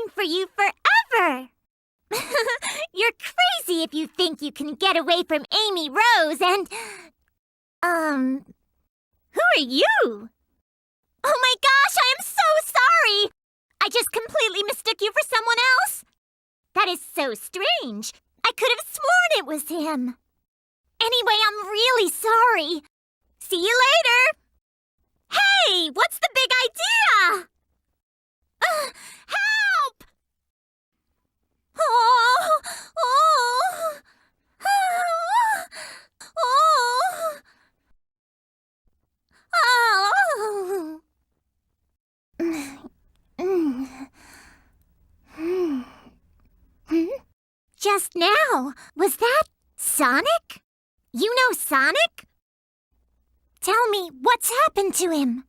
looking for you forever. You're crazy if you think you can get away from Amy Rose and... Who are you? Oh my gosh, I am so sorry! I just completely mistook you for someone else. That is so strange. I could have sworn it was him. Anyway, I'm really sorry. See you later. Hey, what's the big idea? Help! Oh, oh, oh, oh. Just now, was that Sonic? You know Sonic? Tell me what's happened to him.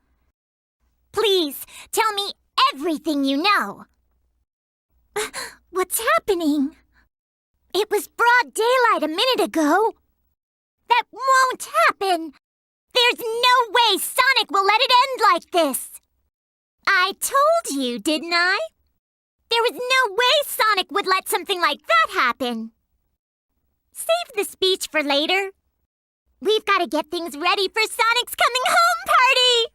Please, tell me everything you know. What's happening? It was broad daylight a minute ago. That won't happen. There's no way Sonic will let it end like this. I told you, didn't I? There was no way Sonic would let something like that happen. Save the speech for later. We've got to get things ready for Sonic's coming home party!